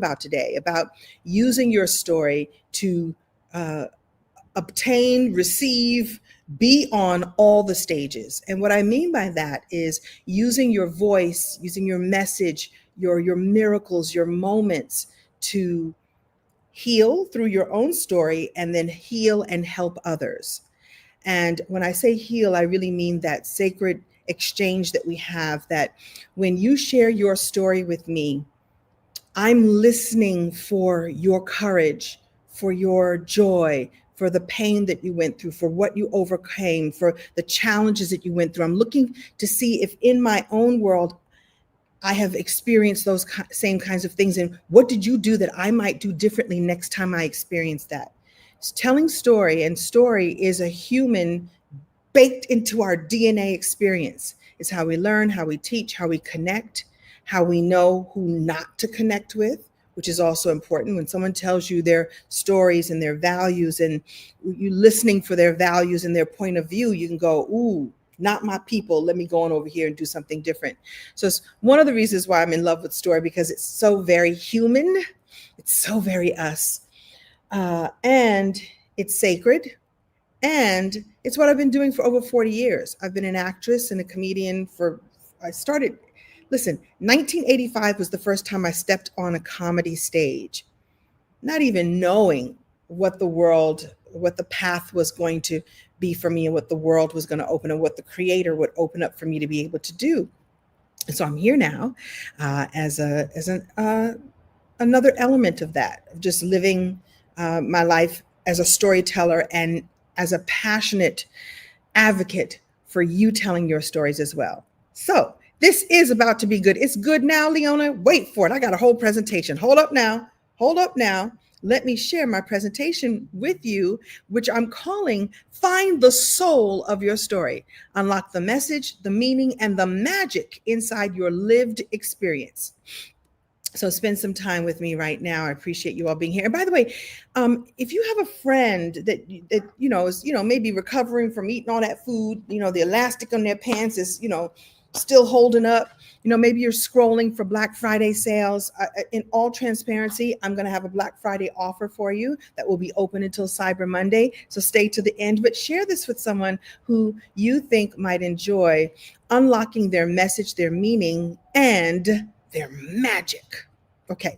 about today, about using your story to uh, obtain, receive, be on all the stages. And what I mean by that is using your voice, using your message, your miracles, your moments to heal through your own story and then heal and help others. And when I say heal, I really mean that sacred exchange that we have, that when you share your story with me, I'm listening for your courage, for your joy, for the pain that you went through, for what you overcame, for the challenges that you went through. I'm looking to see if in my own world I have experienced those same kinds of things. And what did you do that I might do differently next time I experience that? Telling story, and story is a human baked into our DNA experience. It's how we learn, how we teach, how we connect, how we know who not to connect with, which is also important. When someone tells you their stories and their values, and you listening for their values and their point of view, you can go, ooh, not my people. Let me go on over here and do something different. So it's one of the reasons why I'm in love with story, because it's so very human. It's so very us. And it's sacred. And it's what I've been doing for over 40 years. I've been an actress and a comedian listen, 1985 was the first time I stepped on a comedy stage, not even knowing what the path was going to be for me, and what the world was going to open, and what the creator would open up for me to be able to do. And so I'm here now as another element of that, of just living my life as a storyteller and as a passionate advocate for you telling your stories as well. So this is about to be good. It's good now, Leona. Wait for it. I got a whole presentation. Hold up now. Hold up now. Let me share my presentation with you, which I'm calling Find the Soul of Your Story. Unlock the message, the meaning, and the magic inside your lived experience. So spend some time with me right now. I appreciate you all being here. And by the way, if you have a friend that is maybe recovering from eating all that food, the elastic on their pants is still holding up. Maybe you're scrolling for Black Friday sales. In all transparency, I'm going to have a Black Friday offer for you that will be open until Cyber Monday. So stay to the end, but share this with someone who you think might enjoy unlocking their message, their meaning, and their magic. Okay,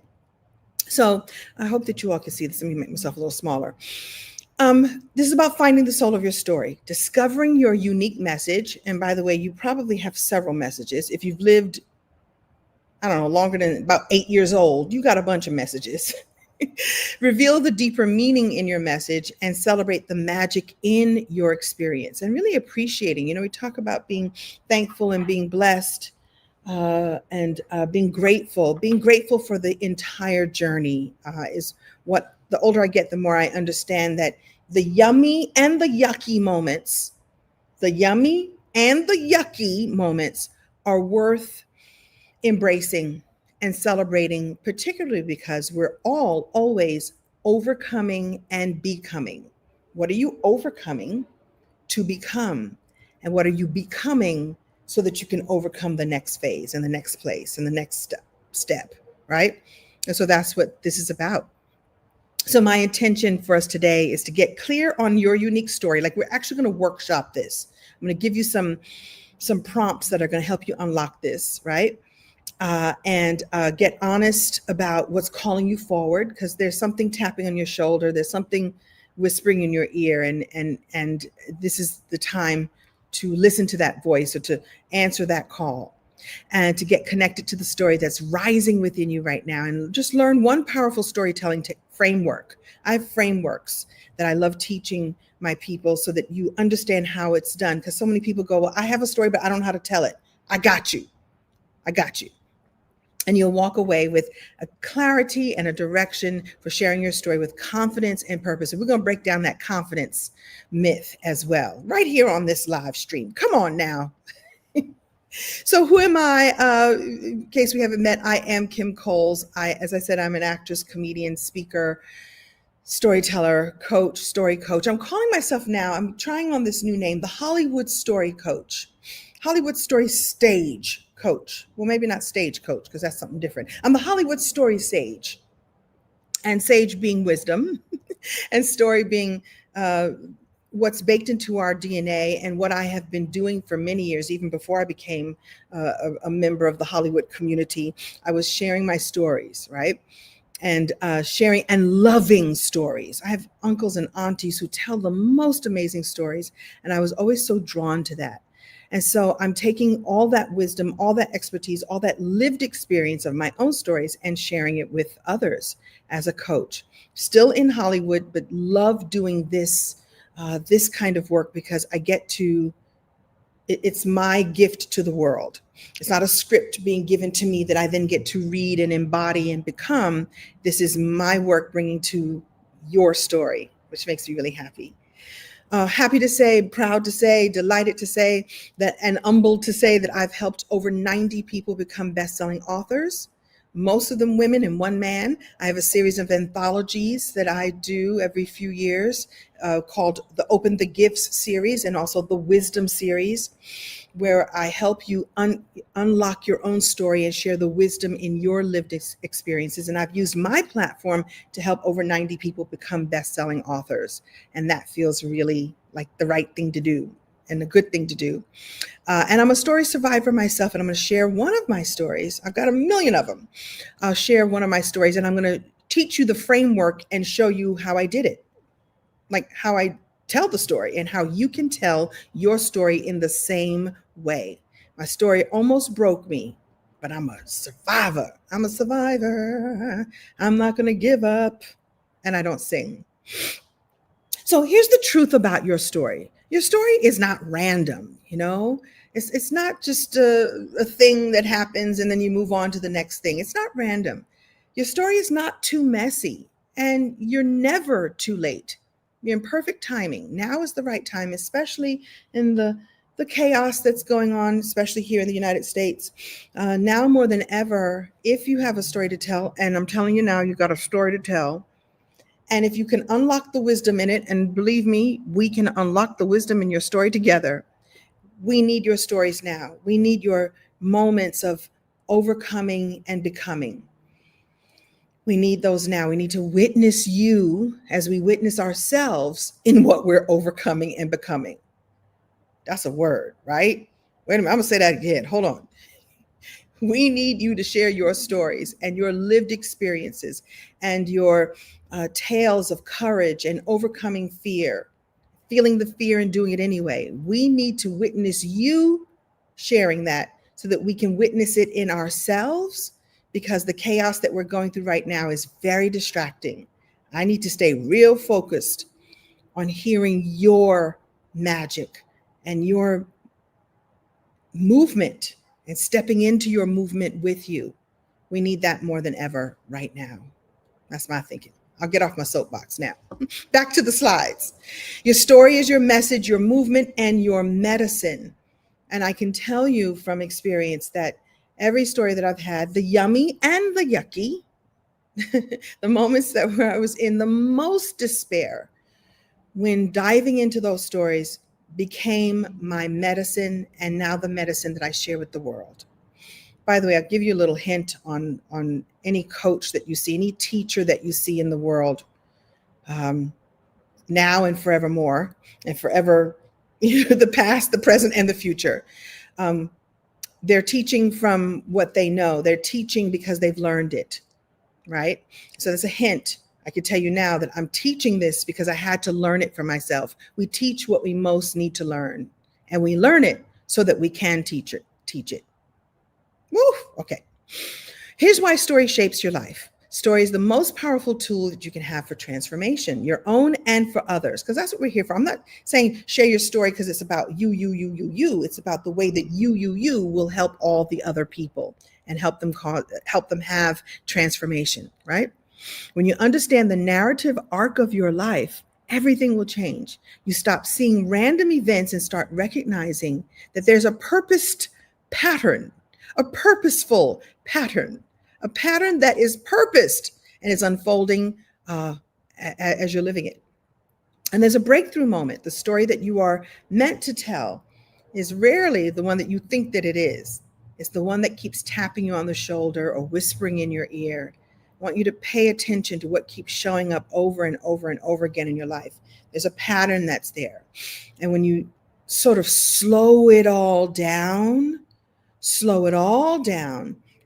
so I hope that you all can see this. Let me make myself a little smaller. This is about finding the soul of your story, discovering your unique message. And by the way, you probably have several messages. If you've lived, I don't know, longer than about 8 years old, you got a bunch of messages. Reveal the deeper meaning in your message and celebrate the magic in your experience, and really appreciating. We talk about being thankful and being blessed. And being grateful for the entire journey is what, the older I get, the more I understand that the yummy and the yucky moments, are worth embracing and celebrating, particularly because we're all always overcoming and becoming. What are you overcoming to become? And what are you becoming so that you can overcome the next phase and the next place and the next step, right? And so that's what this is about. So my intention for us today is to get clear on your unique story. Like, we're actually going to workshop this. I'm going to give you some prompts that are going to help you unlock this, right? And get honest about what's calling you forward, because there's something tapping on your shoulder. There's something whispering in your ear, and this is the time to listen to that voice, or to answer that call, and to get connected to the story that's rising within you right now, and just learn one powerful storytelling framework. I have frameworks that I love teaching my people so that you understand how it's done, because so many people go, well, I have a story, but I don't know how to tell it. I got you. And you'll walk away with a clarity and a direction for sharing your story with confidence and purpose. And we're going to break down that confidence myth as well, right here on this live stream. Come on now. So who am I? In case we haven't met, I am Kim Coles. As I said, I'm an actress, comedian, speaker, storyteller, coach, story coach. I'm calling myself now, I'm trying on this new name, the Hollywood Story Coach, Hollywood Story Stage Coach. Well, maybe not stage coach, because that's something different. I'm the Hollywood Story Sage. and sage being wisdom, and story being what's baked into our DNA, and what I have been doing for many years, even before I became a member of the Hollywood community. I was sharing my stories, right? And sharing and loving stories. I have uncles and aunties who tell the most amazing stories, and I was always so drawn to that. And so I'm taking all that wisdom, all that expertise, all that lived experience of my own stories and sharing it with others as a coach. Still in Hollywood, but love doing this kind of work because I get to it's my gift to the world. It's not a script being given to me that I then get to read and embody and become. This is my work bringing to your story, which makes me really happy. Happy to say, proud to say, delighted to say that, and humbled to say that I've helped over 90 people become best-selling authors, most of them women and one man. I have a series of anthologies that I do every few years called the Open the Gifts series and also the Wisdom series, where I help you unlock your own story and share the wisdom in your lived experiences. And I've used my platform to help over 90 people become best-selling authors. And that feels really like the right thing to do and a good thing to do. And I'm a story survivor myself, and I'm going to share one of my stories. I've got a million of them. I'll share one of my stories, and I'm going to teach you the framework and show you how I did it, like how I tell the story and how you can tell your story in the same way. My story almost broke me, but I'm a survivor. I'm a survivor. I'm not going to give up. And I don't sing. So here's the truth about your story. Your story is not random, you know? It's not just a thing that happens and then you move on to the next thing. It's not random. Your story is not too messy, and you're never too late. You're in perfect timing. Now is the right time, especially in the chaos that's going on, especially here in the United States. Now more than ever, if you have a story to tell, and I'm telling you now, you've got a story to tell, and if you can unlock the wisdom in it, and believe me, we can unlock the wisdom in your story together. We need your stories now. We need your moments of overcoming and becoming. We need those now. We need to witness you as we witness ourselves in what we're overcoming and becoming. That's a word, right? Wait a minute, I'm gonna say that again. Hold on. We need you to share your stories and your lived experiences and your tales of courage and overcoming fear, feeling the fear and doing it anyway. We need to witness you sharing that so that we can witness it in ourselves, because the chaos that we're going through right now is very distracting. I need to stay real focused on hearing your magic and your movement and stepping into your movement with you. We need that more than ever right now. That's my thinking. I'll get off my soapbox now. Back to the slides. Your story is your message, your movement, and your medicine. And I can tell you from experience that every story that I've had, the yummy and the yucky, the moments that where I was in the most despair, when diving into those stories became my medicine, and now the medicine that I share with the world. By the way, I'll give you a little hint on any coach that you see, any teacher that you see in the world, now and forevermore, and forever, the past, the present, and the future. They're teaching from what they know. They're teaching because they've learned it, right? So there's a hint. I can tell you now that I'm teaching this because I had to learn it for myself. We teach what we most need to learn, and we learn it so that we can teach it. Woo, okay. Here's why story shapes your life. Story is the most powerful tool that you can have for transformation, your own and for others, because that's what we're here for. I'm not saying share your story because it's about you. It's about the way that you will help all the other people and help them have transformation, right? When you understand the narrative arc of your life, everything will change. You stop seeing random events and start recognizing that there's a purposed pattern, a purposeful pattern, a pattern that is purposed and is unfolding as you're living it. And there's a breakthrough moment. The story that you are meant to tell is rarely the one that you think that it is. It's the one that keeps tapping you on the shoulder or whispering in your ear want you to pay attention to what keeps showing up over and over and over again in your life. There's a pattern that's there. And when you sort of slow it all down,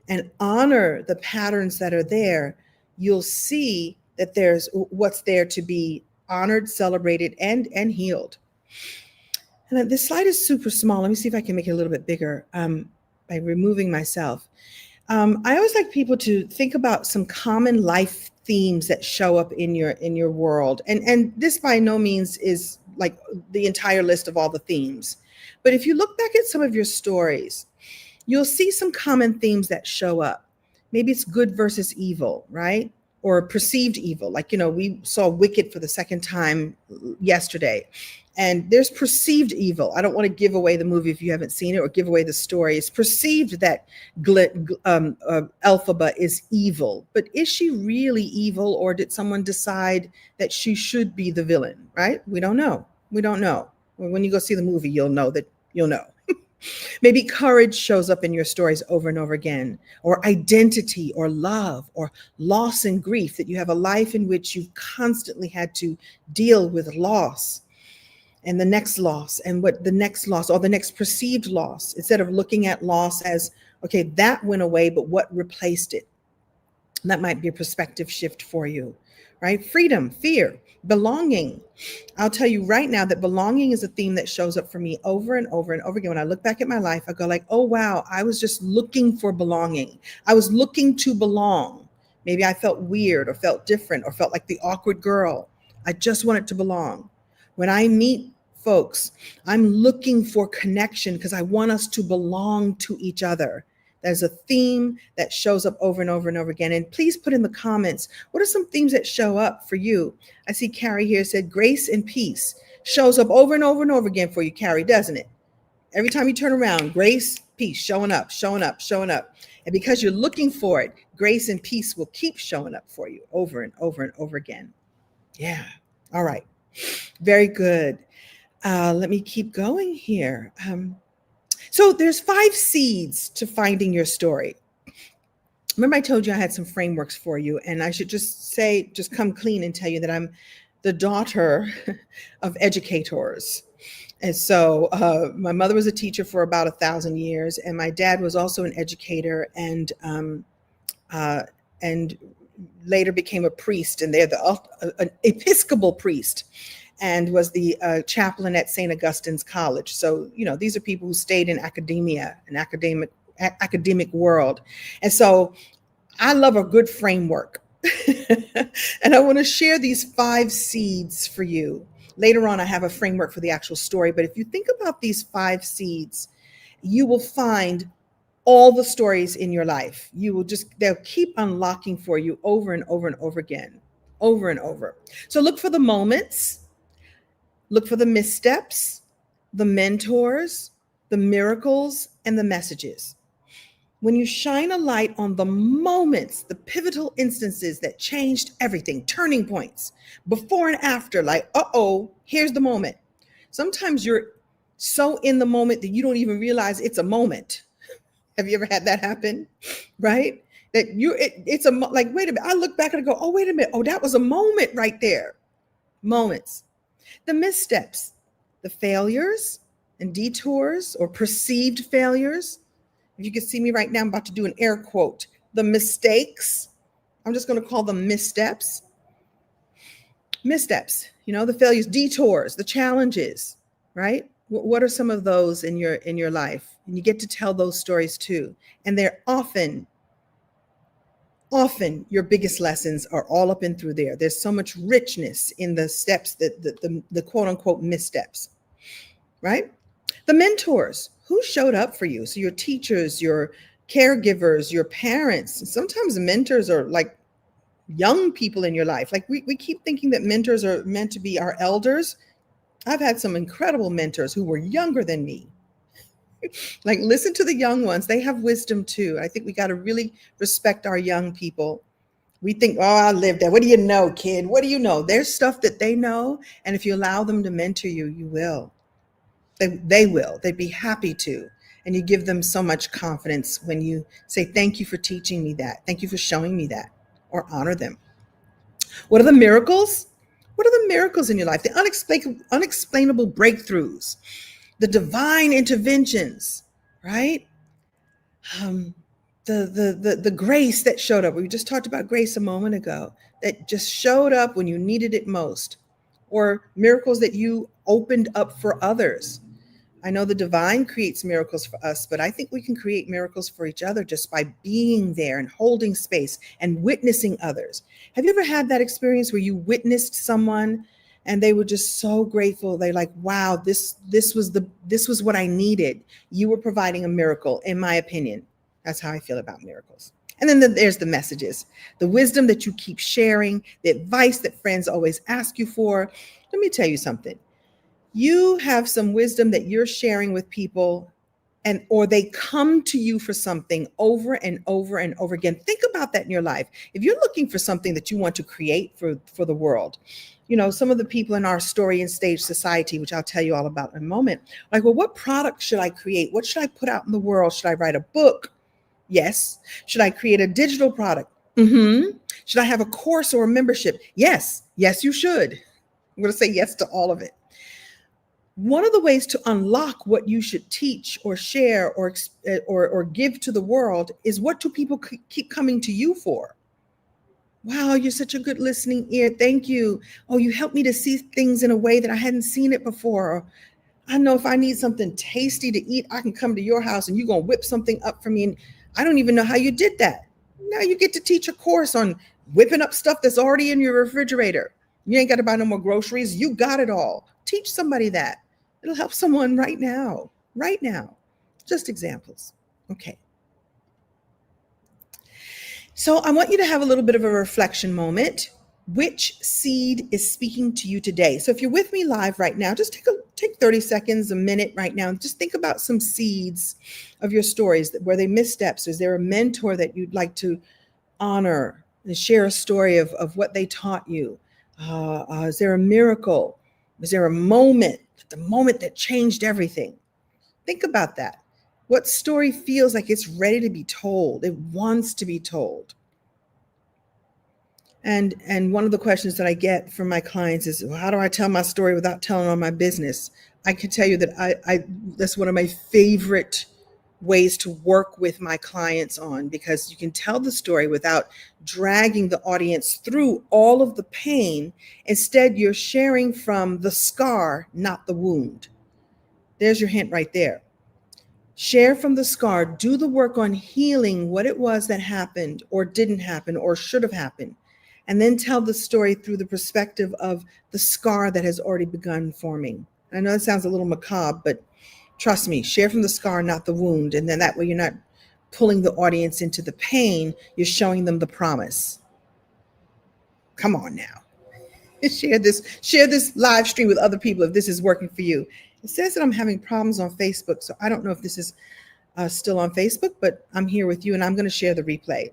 and honor the patterns that are there, you'll see that there's what's there to be honored, celebrated, and healed. And this slide is super small. Let me see if I can make it a little bit bigger by removing myself. I always like people to think about some common life themes that show up in your world. And this by no means is like the entire list of all the themes. But if you look back at some of your stories, you'll see some common themes that show up. Maybe it's good versus evil, right? Or perceived evil. Like, we saw Wicked for the second time yesterday. And there's perceived evil. I don't want to give away the movie if you haven't seen it, or give away the story. It's perceived that Elphaba is evil. But is she really evil, or did someone decide that she should be the villain, right? We don't know. We don't know. When you go see the movie, you'll know. Maybe courage shows up in your stories over and over again, or identity, or love, or loss and grief, that you have a life in which you've constantly had to deal with loss and the next loss, and what the next loss or the next perceived loss, instead of looking at loss as, okay, that went away, but what replaced it? That might be a perspective shift for you, right? Freedom, fear, belonging. I'll tell you right now that belonging is a theme that shows up for me over and over and over again. When I look back at my life, I go like, oh, wow, I was just looking for belonging. I was looking to belong. Maybe I felt weird or felt different or felt like the awkward girl. I just wanted to belong. When I meet folks, I'm looking for connection because I want us to belong to each other. There's a theme that shows up over and over and over again. And please put in the comments, what are some themes that show up for you? I see Carrie here said grace and peace shows up over and over and over again for you, Carrie, doesn't it? Every time you turn around, grace, peace, showing up, showing up, showing up. And because you're looking for it, grace and peace will keep showing up for you over and over and over again. Yeah. All right. Very good. Let me keep going here. So there's 5 seeds to finding your story. Remember I told you I had some frameworks for you, and I should just come clean and tell you that I'm the daughter of educators. And so my mother was a teacher for about 1,000 years, and my dad was also an educator, and later became a priest, and they're an Episcopal priest, and was the chaplain at St. Augustine's College. So, these are people who stayed in academia, an academic world. And so I love a good framework. And I want to share these 5 seeds for you. Later on, I have a framework for the actual story. But if you think about these 5 seeds, you will find all the stories in your life. They'll keep unlocking for you over and over and over again, over and over. So look for the moments. Look for the missteps, the mentors, the miracles, and the messages. When you shine a light on the moments, the pivotal instances that changed everything, turning points, before and after, like, here's the moment. Sometimes you're so in the moment that you don't even realize it's a moment. Have you ever had that happen? Right? That it's like, wait a minute. I look back and I go, oh, wait a minute. Oh, that was a moment right there. Moments. The missteps, the failures and detours or perceived failures. If you can see me right now, I'm about to do an air quote. The mistakes, I'm just going to call them missteps. Missteps, the failures, detours, the challenges, right? What are some of those in your life? And you get to tell those stories too. And they're often your biggest lessons are all up and through there. There's so much richness in the steps, the quote unquote missteps, right? The mentors, who showed up for you? So your teachers, your caregivers, your parents. Sometimes the mentors are like young people in your life. Like we keep thinking that mentors are meant to be our elders. I've had some incredible mentors who were younger than me. Like, listen to the young ones. They have wisdom too. I think we got to really respect our young people. We think, oh, I lived that. What do you know, kid? What do you know? There's stuff that they know. And if you allow them to mentor you, you will. They will. They'd be happy to. And you give them so much confidence when you say, thank you for teaching me that. Thank you for showing me that. or honor them. What are the miracles? What are the miracles in your life? The unexplainable breakthroughs, the divine interventions, right? Um, the grace that showed up. We just talked about grace a moment ago, that just showed up when you needed it most, or miracles that you opened up for others. I know the divine creates miracles for us, but I think we can create miracles for each other just by being there and holding space and witnessing others. Have you ever had that experience where you witnessed someone and they were just so grateful? They're like, wow, this was what I needed. You were providing a miracle, in my opinion. That's how I feel about miracles. And then there's the messages, the wisdom that you keep sharing, the advice that friends always ask you for. Let me tell you something. You have some wisdom that you're sharing with people, and or they come to you for something over and over and over again. Think about that in your life. If you're looking for something that you want to create for the world, some of the people in our story and stage society, which I'll tell you all about in a moment, like, well, what product should I create? What should I put out in the world? Should I write a book? Yes. Should I create a digital product? Mm-hmm. Should I have a course or a membership? Yes. Yes, you should. I'm going to say yes to all of it. One of the ways to unlock what you should teach or share or give to the world is, what do people keep coming to you for? Wow, you're such a good listening ear. Thank you. Oh, you helped me to see things in a way that I hadn't seen it before. Or, I know if I need something tasty to eat, I can come to your house and you're going to whip something up for me. And I don't even know how you did that. Now you get to teach a course on whipping up stuff that's already in your refrigerator. You ain't got to buy no more groceries. You got it all. Teach somebody that. It'll help someone right now. Right now. Just examples. Okay. So I want you to have a little bit of a reflection moment. Which seed is speaking to you today? So if you're with me live right now, just take 30 seconds, a minute right now. Just think about some seeds of your stories. Were they missteps? Is there a mentor that you'd like to honor and share a story of what they taught you? Is there a miracle? Is there a moment, the moment that changed everything? Think about that. What story feels like it's ready to be told? It wants to be told. And one of the questions that I get from my clients is, well, how do I tell my story without telling all my business? I can tell you that I that's one of my favorite ways to work with my clients on, because you can tell the story without dragging the audience through all of the pain. Instead, you're sharing from the scar, not the wound. There's your hint right there. Share from the scar. Do the work on healing what it was that happened or didn't happen or should have happened. And then tell the story through the perspective of the scar that has already begun forming. I know that sounds a little macabre, but trust me, share from the scar, not the wound. And then that way you're not pulling the audience into the pain, you're showing them the promise. Come on now. Share this live stream with other people if this is working for you. It says that I'm having problems on Facebook, so I don't know if this is still on Facebook, but I'm here with you and I'm going to share the replay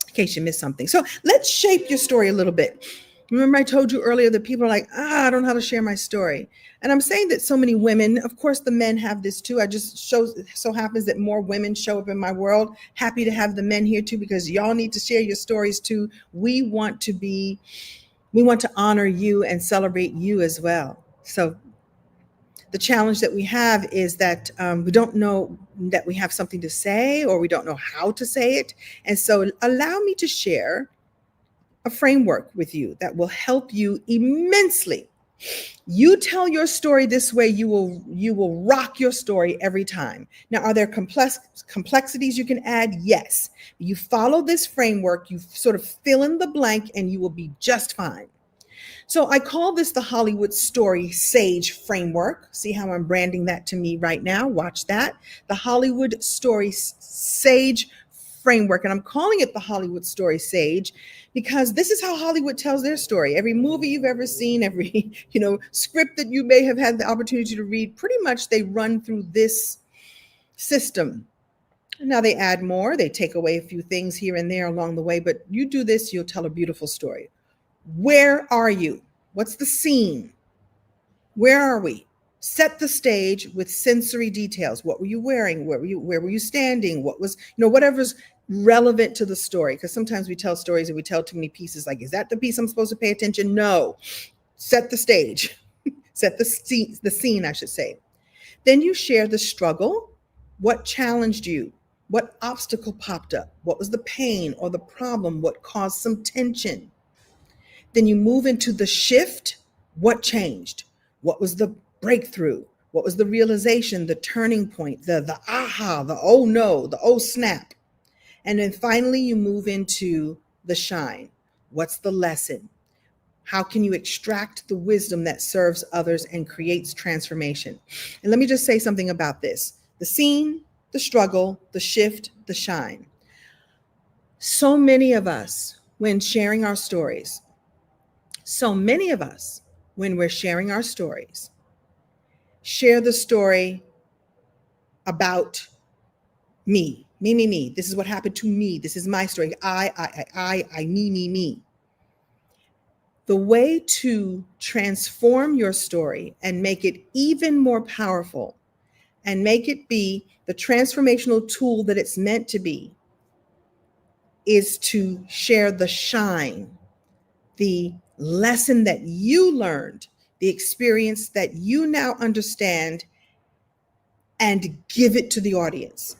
in case you missed something. So let's shape your story a little bit. Remember, I told you earlier that people are like, I don't know how to share my story. And I'm saying that so many women, of course, the men have this too. So happens that more women show up in my world. Happy to have the men here too, because y'all need to share your stories too. We want to honor you and celebrate you as well. So the challenge that we have is that we don't know that we have something to say, or we don't know how to say it. And so allow me to share a framework with you that will help you immensely. You tell your story this way, you will rock your story every time. Now, are there complexities you can add? Yes. You follow this framework, you sort of fill in the blank, and you will be just fine. So I call this the Hollywood Story Sage Framework. See how I'm branding that to me right now? Watch that. The Hollywood Story Sage Framework. And I'm calling it the Hollywood Story Sage because this is how Hollywood tells their story. Every movie you've ever seen, every script that you may have had the opportunity to read, pretty much they run through this system. Now they add more, they take away a few things here and there along the way, but you do this, you'll tell a beautiful story. Where are you? What's the scene? Where are we? Set the stage with sensory details. What were you wearing? Where were you standing? What was, whatever's relevant to the story. Because sometimes we tell stories and we tell too many pieces. Like, is that the piece I'm supposed to pay attention? No. Set the stage. Set the scene, I should say. Then you share the struggle. What challenged you? What obstacle popped up? What was the pain or the problem? What caused some tension? Then you move into the shift. What changed? What was the breakthrough? What was the realization, the turning point, the aha, the oh no, the oh snap? And then finally you move into the shine. What's the lesson? How can you extract the wisdom that serves others and creates transformation? And let me just say something about this. The scene, the struggle, the shift, the shine. So many of us, when sharing our stories, when we're sharing our stories, share the story about me. This is what happened to me. This is my story. Me. The way to transform your story and make it even more powerful and make it be the transformational tool that it's meant to be is to share the shine, the lesson that you learned, the experience that you now understand, and give it to the audience.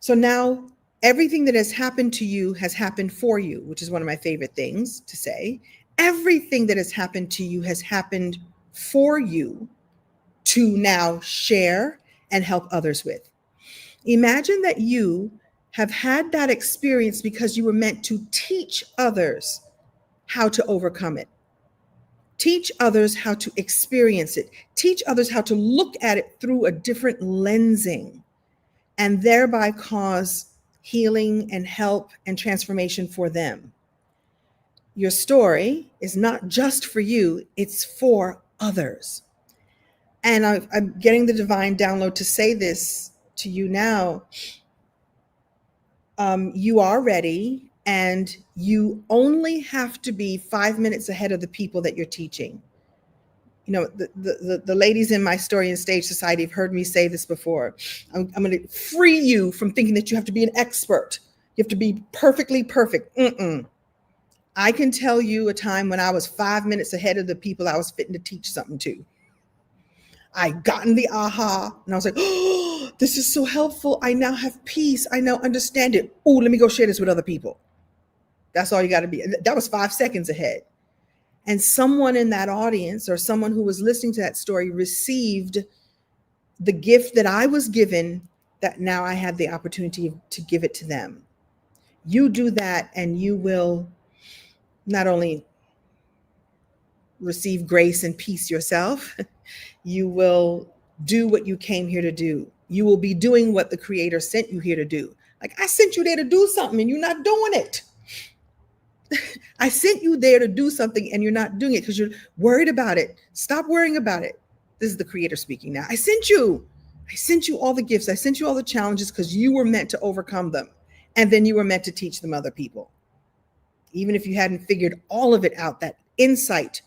So now everything that has happened to you has happened for you, which is one of my favorite things to say. Everything that has happened to you has happened for you to now share and help others with. Imagine that you have had that experience because you were meant to teach others how to overcome it. Teach others how to experience it. Teach others how to look at it through a different lensing and thereby cause healing and help and transformation for them. Your story is not just for you, it's for others. And I'm getting the divine download to say this to you now. You are ready, and you only have to be 5 minutes ahead of the people that you're teaching. You know, the ladies in my Story and Stage Society have heard me say this before. I'm going to free you from thinking that you have to be an expert. You have to be perfectly perfect. I can tell you a time when I was 5 minutes ahead of the people I was fitting to teach something to. I gotten the aha, and I was like, oh, this is so helpful. I now have peace. I now understand it. Oh, let me go share this with other people. That's all you got to be. That was 5 seconds ahead. And someone in that audience or someone who was listening to that story received the gift that I was given, that now I had the opportunity to give it to them. You do that and you will not only receive grace and peace yourself, you will do what you came here to do. You will be doing what the Creator sent you here to do. Like, I sent you there to do something and you're not doing it. I sent you there to do something and you're not doing it because you're worried about it. Stop worrying about it. This is the Creator speaking now. I sent you all the gifts. I sent you all the challenges because you were meant to overcome them. And then you were meant to teach them other people. Even if you hadn't figured all of it out, that insight,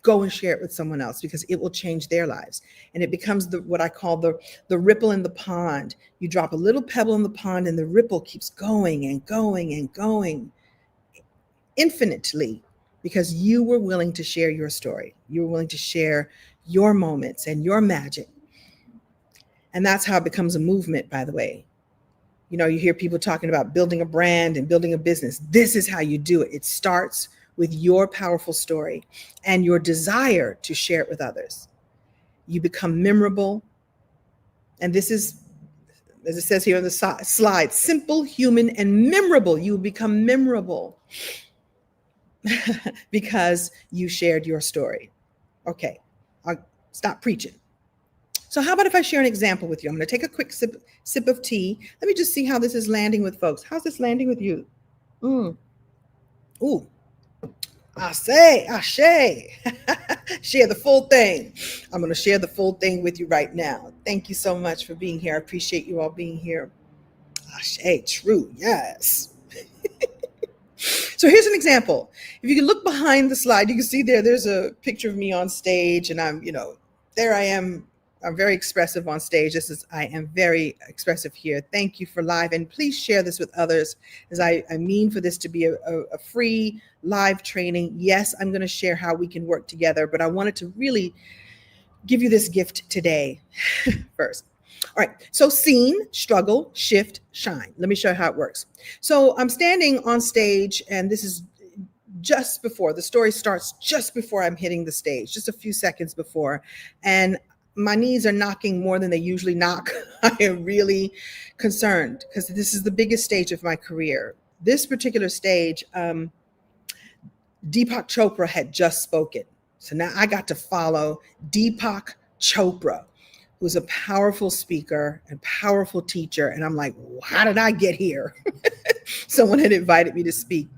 go and share it with someone else because it will change their lives. And it becomes what I call the ripple in the pond. You drop a little pebble in the pond and the ripple keeps going and going and going infinitely because you were willing to share your story. You were willing to share your moments and your magic. And that's how it becomes a movement, by the way. You know, you hear people talking about building a brand and building a business. This is how you do it. It starts with your powerful story and your desire to share it with others. You become memorable. And this is, as it says here on the slide, simple, human, and memorable. You will become memorable because you shared your story. Okay, I'll stop preaching. So how about if I share an example with you? I'm going to take a quick sip of tea. Let me just see how this is landing with folks. How's this landing with you? Ooh. Ashe. Share the full thing. I'm going to share the full thing with you right now. Thank you so much for being here. I appreciate you all being here. Ashe, true, yes. So here's an example. If you can look behind the slide, you can see there's a picture of me on stage and I'm, there I am I'm very expressive on stage. I am very expressive here. Thank you for live. And please share this with others, as I mean for this to be a free live training. Yes, I'm going to share how we can work together, but I wanted to really give you this gift today first. All right. So scene, struggle, shift, shine. Let me show you how it works. So I'm standing on stage, and this is just before the story starts, just before I'm hitting the stage, just a few seconds before. And my knees are knocking more than they usually knock. I am really concerned because this is the biggest stage of my career. This particular stage, Deepak Chopra had just spoken. So now I got to follow Deepak Chopra, who's a powerful speaker and powerful teacher. And I'm like, how did I get here? Someone had invited me to speak.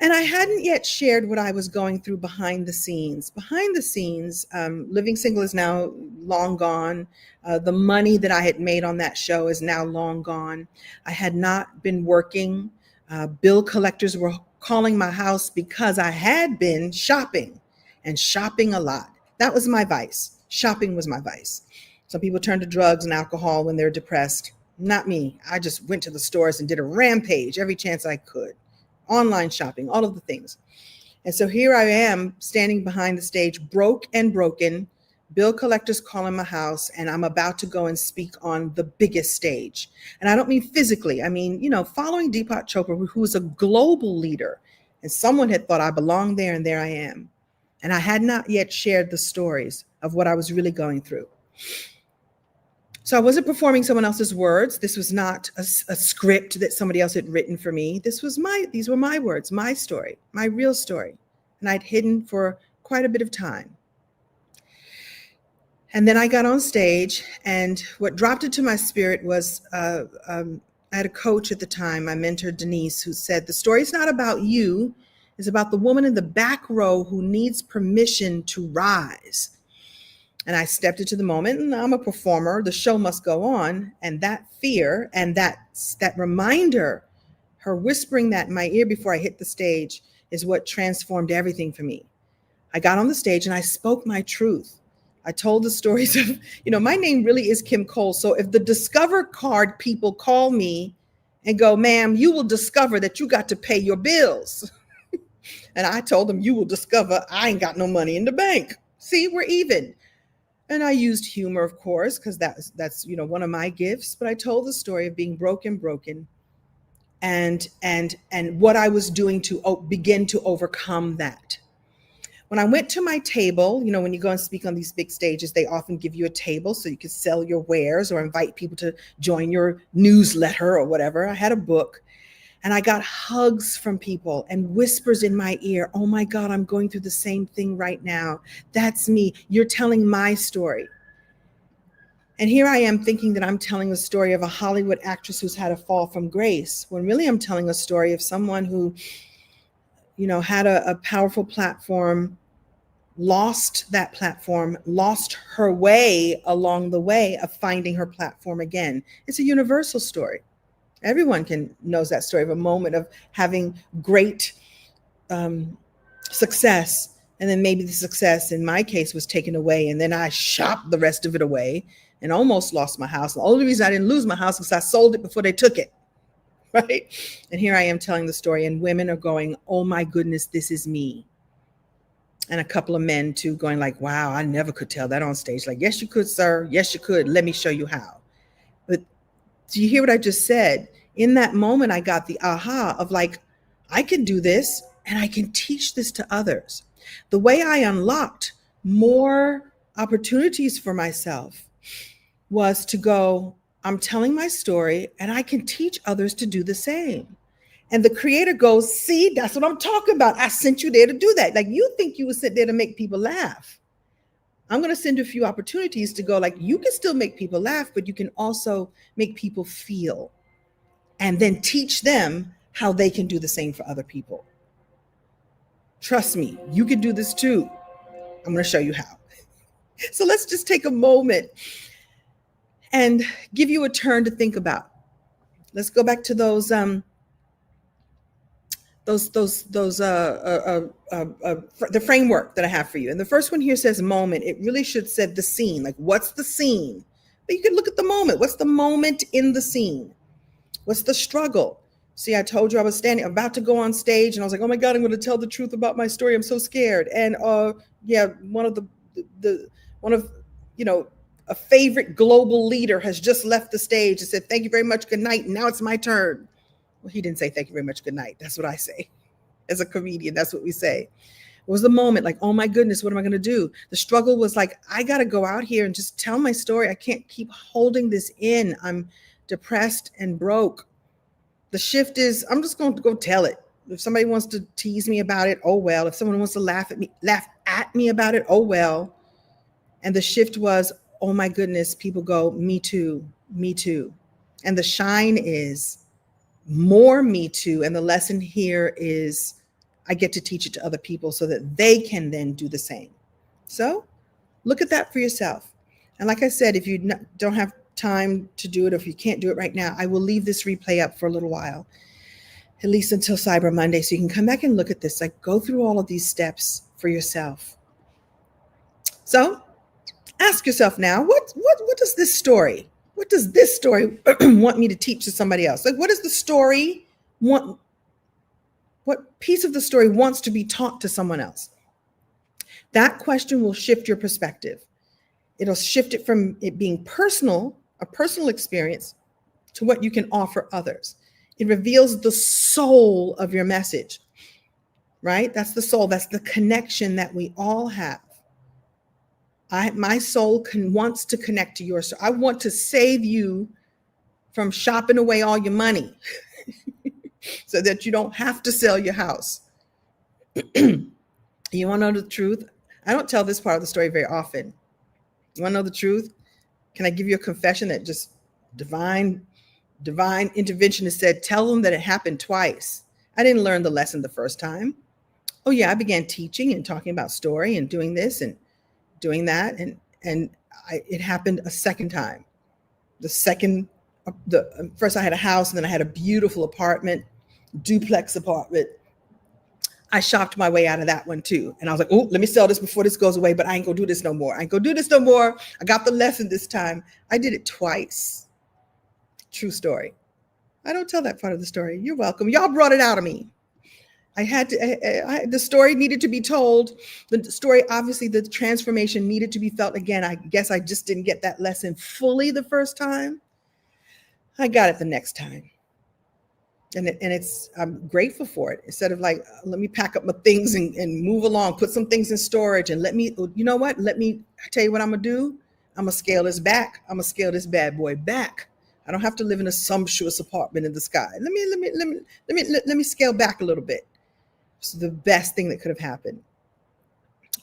And I hadn't yet shared what I was going through behind the scenes. Behind the scenes, Living Single is now long gone. The money that I had made on that show is now long gone. I had not been working. Bill collectors were calling my house because I had been shopping, and shopping a lot. That was my vice. Shopping was my vice. Some people turn to drugs and alcohol when they're depressed. Not me. I just went to the stores and did a rampage every chance I could. Online shopping, all of the things. And so here I am standing behind the stage, broke and broken, bill collectors calling my house, and I'm about to go and speak on the biggest stage. And I don't mean physically. I mean, following Deepak Chopra, who is a global leader, and someone had thought I belonged there, and there I am. And I had not yet shared the stories of what I was really going through. So I wasn't performing someone else's words. This was not a script that somebody else had written for me. These were my words, my story, my real story. And I'd hidden for quite a bit of time. And then I got on stage, and what dropped into my spirit was, I had a coach at the time, my mentor, Denise, who said, the story's not about you, it's about the woman in the back row who needs permission to rise. And I stepped into the moment, and I'm a performer. The show must go on. And that fear and that reminder, her whispering that in my ear before I hit the stage, is what transformed everything for me. I got on the stage and I spoke my truth. I told the stories of, my name really is Kim Cole. So if the Discover card people call me and go, ma'am, you will discover that you got to pay your bills. And I told them, you will discover I ain't got no money in the bank. See, we're even. And I used humor, of course, because that's one of my gifts. But I told the story of being broken, and what I was doing to begin to overcome that. When I went to my table, when you go and speak on these big stages, they often give you a table so you can sell your wares or invite people to join your newsletter or whatever. I had a book. And I got hugs from people and whispers in my ear. Oh my God, I'm going through the same thing right now. That's me. You're telling my story. And here I am thinking that I'm telling a story of a Hollywood actress who's had a fall from grace, when really I'm telling a story of someone who, had a powerful platform, lost that platform, lost her way along the way of finding her platform again. It's a universal story. Everyone knows that story of a moment of having great success, and then maybe the success in my case was taken away, and then I shopped the rest of it away and almost lost my house. The only reason I didn't lose my house was I sold it before they took it, right? And here I am telling the story, and women are going, oh my goodness, this is me. And a couple of men too going like, wow, I never could tell that on stage. Like, yes, you could, sir. Yes, you could. Let me show you how. But do you hear what I just said? In that moment, I got the aha of like, I can do this and I can teach this to others. The way I unlocked more opportunities for myself was to go, I'm telling my story and I can teach others to do the same. And the creator goes, see, that's what I'm talking about. I sent you there to do that. Like, you think you would sit there to make people laugh. I'm going to send you a few opportunities to go like, you can still make people laugh, but you can also make people feel, and then teach them how they can do the same for other people. Trust me, you can do this too. I'm going to show you how. So let's just take a moment and give you a turn to think about. Let's go back to those the framework that I have for you. And the first one here says moment. It really should said the scene. Like, what's the scene? But you could look at the moment. What's the moment in the scene? What's the struggle? See, I told you I was about to go on stage, and I was like, "Oh my God, I'm going to tell the truth about my story. I'm so scared." And yeah, one of one of you know a favorite global leader has just left the stage and said, "Thank you very much, good night." And now it's my turn. Well, he didn't say thank you very much, good night. That's what I say as a comedian. That's what we say. It was the moment, like, oh my goodness, what am I going to do? The struggle was like, I got to go out here and just tell my story. I can't keep holding this in. I'm depressed and broke. The shift is, I'm just going to go tell it. If somebody wants to tease me about it, oh well. If someone wants to laugh at me about it, oh well. And the shift was, oh my goodness, people go, me too, me too. And the shine is more me too. And the lesson here is I get to teach it to other people so that they can then do the same. So look at that for yourself. And like I said, if you don't have time to do it, or if you can't do it right now, I will leave this replay up for a little while, at least until Cyber Monday, so you can come back and look at this. Like, go through all of these steps for yourself. So ask yourself now, what does this story want me to teach to somebody else? Like, what is the story what piece of the story wants to be taught to someone else? That question will shift your perspective. It'll shift it from it being personal, a personal experience, to what you can offer others. It reveals the soul of your message, right? That's the soul. That's the connection that we all have. My soul wants to connect to yours. So I want to save you from shopping away all your money so that you don't have to sell your house. You want to know the truth? I don't tell this part of the story very often. You want to know the truth? Can I give you a confession that just divine intervention has said, tell them that it happened twice. I didn't learn the lesson the first time. Oh yeah, I began teaching and talking about story and doing this and doing that. It happened a second time. First I had a house, and then I had a beautiful apartment, duplex apartment. I shopped my way out of that one too. And I was like, oh, let me sell this before this goes away, but I ain't gonna do this no more. I got the lesson this time. I did it twice. True story. I don't tell that part of the story. You're welcome. Y'all brought it out of me. The story needed to be told. The story, obviously, the transformation needed to be felt again. I guess I just didn't get that lesson fully the first time. I got it the next time. I'm grateful for it. Instead of like, let me pack up my things and move along, put some things in storage, and you know what? Let me tell you what I'm gonna do. I'm gonna scale this back. I'm gonna scale this bad boy back. I don't have to live in a sumptuous apartment in the sky. Let me scale back a little bit. It's the best thing that could have happened.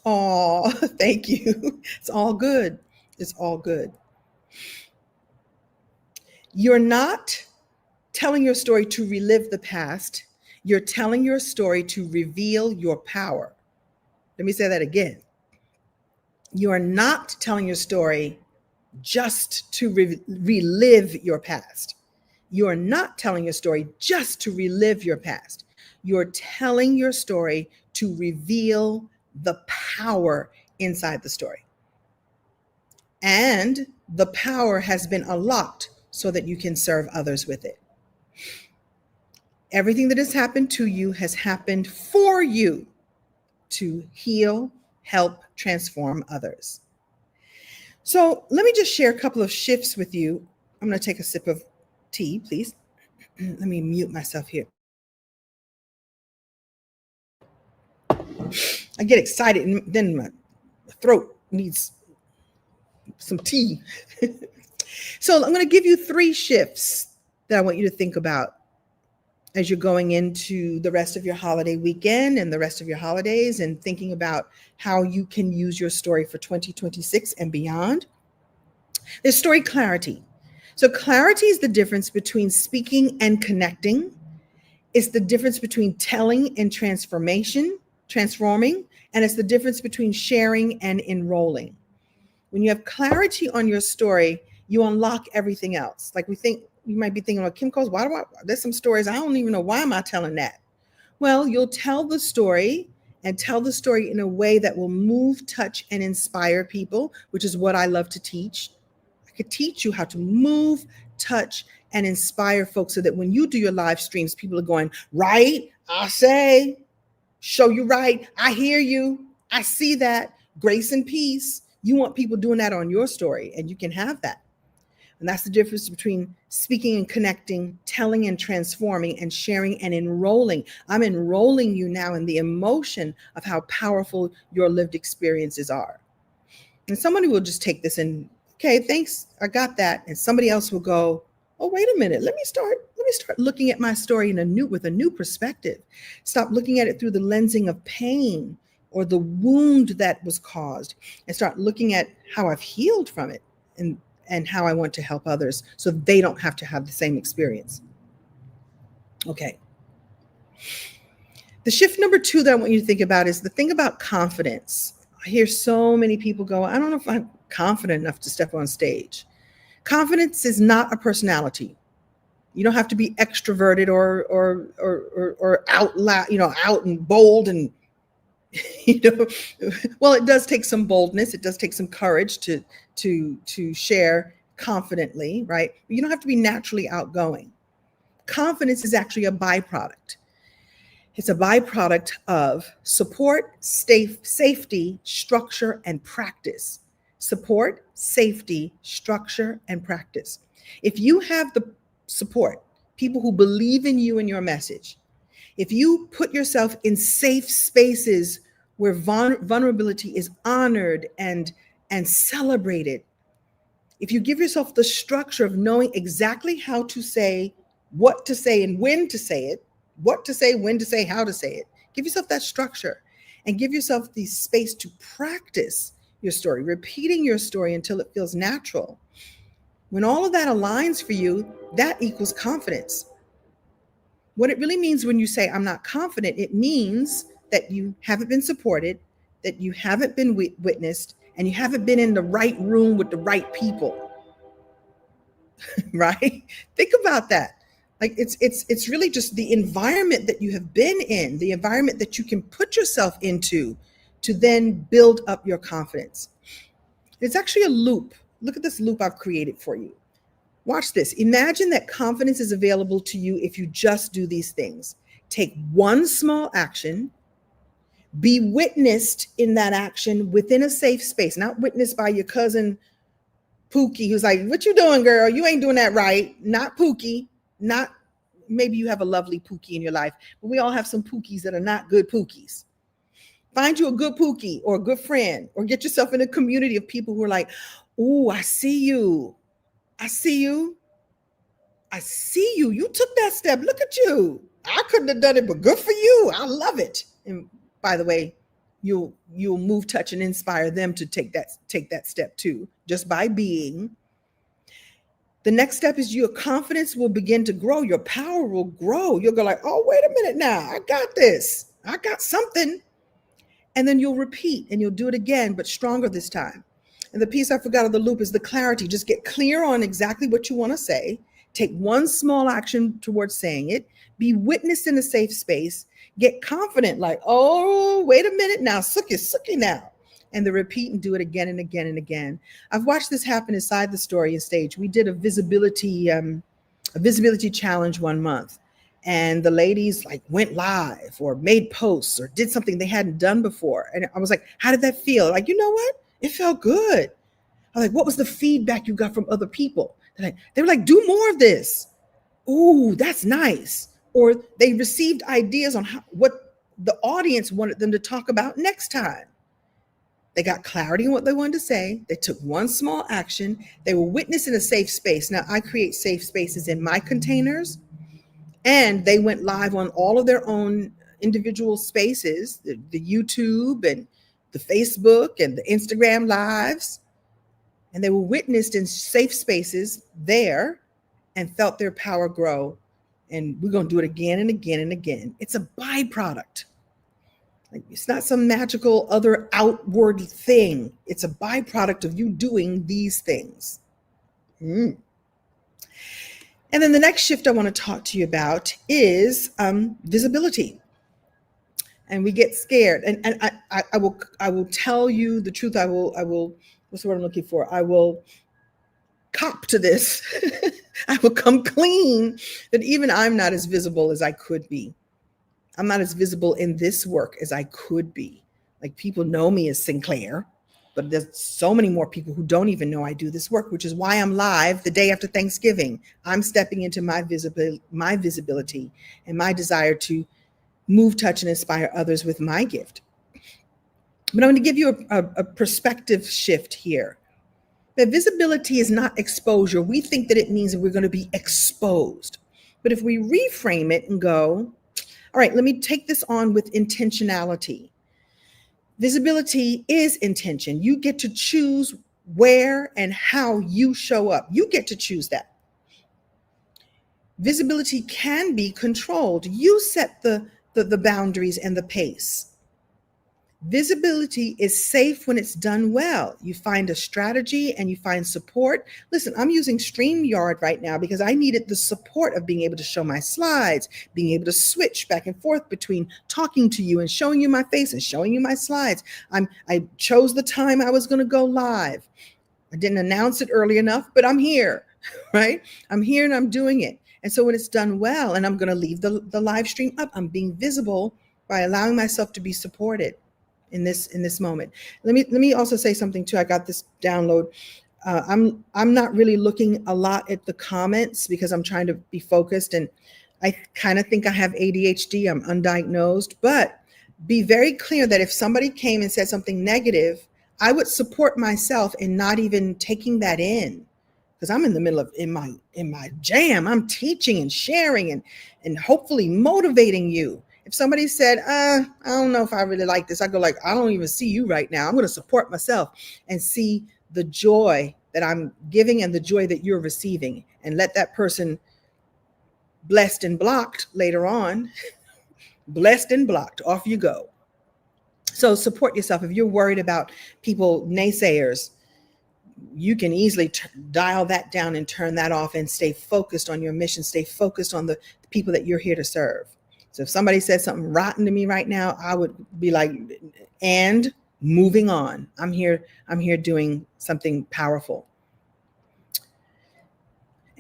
Oh, thank you. It's all good. It's all good. You're not telling your story to relive the past. You're telling your story to reveal your power. Let me say that again. You are not telling your story just to relive your past. You are not telling your story just to relive your past. You're telling your story to reveal the power inside the story. And the power has been unlocked so that you can serve others with it. Everything that has happened to you has happened for you to heal, help, transform others. So let me just share a couple of shifts with you. I'm going to take a sip of tea, please. Let me mute myself here. I get excited and then my throat needs some tea. So I'm going to give you 3 shifts that I want you to think about as you're going into the rest of your holiday weekend and the rest of your holidays, and thinking about how you can use your story for 2026 and beyond. There's story clarity. So clarity is the difference between speaking and connecting. It's the difference between telling and transforming, and it's the difference between sharing and enrolling. When you have clarity on your story, you unlock everything else. Like you might be thinking, well, Kim Coles, there's some stories I don't even know, why am I telling that? Well, you'll tell the story and tell the story in a way that will move, touch, and inspire people, which is what I love to teach. I could teach you how to move, touch, and inspire folks so that when you do your live streams, people are going, right, I say, show you right. I hear you. I see that. Grace and peace. You want people doing that on your story, and you can have that. And that's the difference between speaking and connecting, telling and transforming, and sharing and enrolling. I'm enrolling you now in the emotion of how powerful your lived experiences are. And somebody will just take this and, okay, thanks, I got that. And somebody else will go, oh, wait a minute, let me start looking at my story with a new perspective. Stop looking at it through the lensing of pain or the wound that was caused, and start looking at how I've healed from it and how I want to help others so they don't have to have the same experience. Okay. The shift number 2 that I want you to think about is the thing about confidence. I hear so many people go, I don't know if I'm confident enough to step on stage. Confidence is not a personality. You don't have to be extroverted or out loud, out and bold and well, it does take some boldness. It does take some courage to share confidently, right? But you don't have to be naturally outgoing. Confidence is actually a byproduct. It's a byproduct of support, safety, structure, and practice. Support, safety, structure, and practice. If you have the support, people who believe in you and your message, if you put yourself in safe spaces where vulnerability is honored and celebrated, if you give yourself the structure of knowing exactly how to say, what to say, and when to say it, what to say, when to say, how to say it, give yourself that structure and give yourself the space to practice your story, repeating your story until it feels natural. When all of that aligns for you, that equals confidence. What it really means when you say, I'm not confident, it means that you haven't been supported, that you haven't been witnessed, and you haven't been in the right room with the right people, right? Think about that. Like it's really just the environment that you have been in, the environment that you can put yourself into to then build up your confidence. It's actually a loop. Look at this loop I've created for you. Watch this. Imagine that confidence is available to you if you just do these things. Take one small action, be witnessed in that action within a safe space, not witnessed by your cousin Pookie, who's like, what you doing, girl? You ain't doing that right. Not Pookie, not maybe you have a lovely Pookie in your life, but we all have some Pookies that are not good Pookies. Find you a good Pookie or a good friend, or get yourself in a community of people who are like, oh, I see you. I see you. I see you. You took that step. Look at you. I couldn't have done it, but good for you. I love it. And by the way, you'll move, touch, and inspire them to take that step too, just by being. The next step is your confidence will begin to grow. Your power will grow. You'll go like, oh, wait a minute now. I got this. I got something. And then you'll repeat and you'll do it again, but stronger this time. And the piece I forgot of the loop is the clarity. Just get clear on exactly what you want to say. Take one small action towards saying it. Be witnessed in a safe space. Get confident, like, oh, wait a minute now. Suki now. And then repeat and do it again and again and again. I've watched this happen inside the story and stage. We did a visibility challenge one month. And the ladies like went live or made posts or did something they hadn't done before. And I was like, how did that feel? Like, you know what? It felt good. I was like, what was the feedback you got from other people? They were like, do more of this. Ooh, that's nice. Or they received ideas on what the audience wanted them to talk about next time. They got clarity on what they wanted to say. They took one small action. They were witnessed in a safe space. Now, I create safe spaces in my containers, and they went live on all of their own individual spaces, the YouTube and the Facebook and the Instagram lives. And they were witnessed in safe spaces there and felt their power grow. And we're going to do it again and again and again. It's a byproduct. Like, it's not some magical other outward thing. It's a byproduct of you doing these things. And then the next shift I want to talk to you about is visibility. and we get scared. And I will tell you the truth. I will what's the word I'm looking for? I will cop to this. I will come clean that even I'm not as visible as I could be. I'm not as visible in this work as I could be. Like, people know me as Sinclair, but there's so many more people who don't even know I do this work, which is why I'm live the day after Thanksgiving. I'm stepping into my visibility and my desire to move, touch, and inspire others with my gift. But I'm going to give you a perspective shift here. That visibility is not exposure. We think that it means that we're going to be exposed. But if we reframe it and go, all right, let me take this on with intentionality. Visibility is intention. You get to choose where and how you show up. You get to choose that. Visibility can be controlled. You set the boundaries and the pace. Visibility is safe when it's done well. You find a strategy and you find support. Listen, I'm using StreamYard right now because I needed the support of being able to show my slides, being able to switch back and forth between talking to you and showing you my face and showing you my slides. I chose the time I was going to go live. I didn't announce it early enough, but I'm here, right? I'm here and I'm doing it. And so when it's done well, and I'm going to leave the live stream up, I'm being visible by allowing myself to be supported in this moment. Let me also say something too. I got this download. I'm not really looking a lot at the comments because I'm trying to be focused, and I kind of think I have ADHD. I'm undiagnosed, but be very clear that if somebody came and said something negative, I would support myself in not even taking that in, because I'm in the middle of in my jam. I'm teaching and sharing and hopefully motivating you. If somebody said, I don't know if I really like this, I go like, I don't even see you right now. I'm going to support myself and see the joy that I'm giving and the joy that you're receiving, and let that person blessed and blocked later on. Blessed and blocked, off you go. So support yourself. If you're worried about people, naysayers, you can easily dial that down and turn that off and stay focused on your mission. Stay focused on the people that you're here to serve. So if somebody said something rotten to me right now, I would be like, and moving on. I'm here doing something powerful.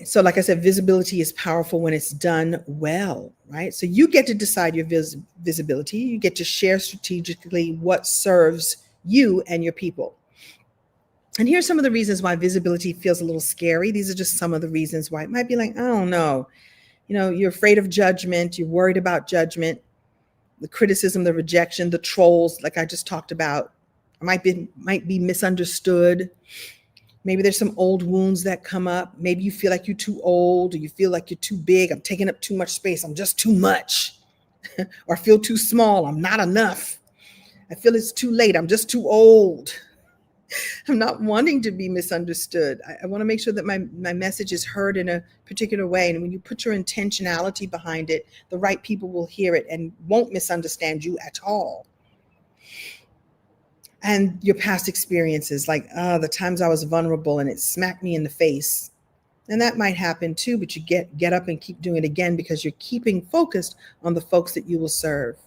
So like I said, visibility is powerful when it's done well, right? So you get to decide your visibility. You get to share strategically what serves you and your people. And here's some of the reasons why visibility feels a little scary. These are just some of the reasons why it might be like, I don't know. You're afraid of judgment. You're worried about judgment, the criticism, the rejection, the trolls, like I just talked about. Might be misunderstood. Maybe there's some old wounds that come up. Maybe you feel like you're too old, or you feel like you're too big. I'm taking up too much space. I'm just too much. Or I feel too small. I'm not enough. I feel it's too late. I'm just too old. I'm not wanting to be misunderstood. I want to make sure that my message is heard in a particular way. And when you put your intentionality behind it, the right people will hear it and won't misunderstand you at all. And your past experiences, like the times I was vulnerable and it smacked me in the face. And that might happen too, but you get up and keep doing it again because you're keeping focused on the folks that you will serve.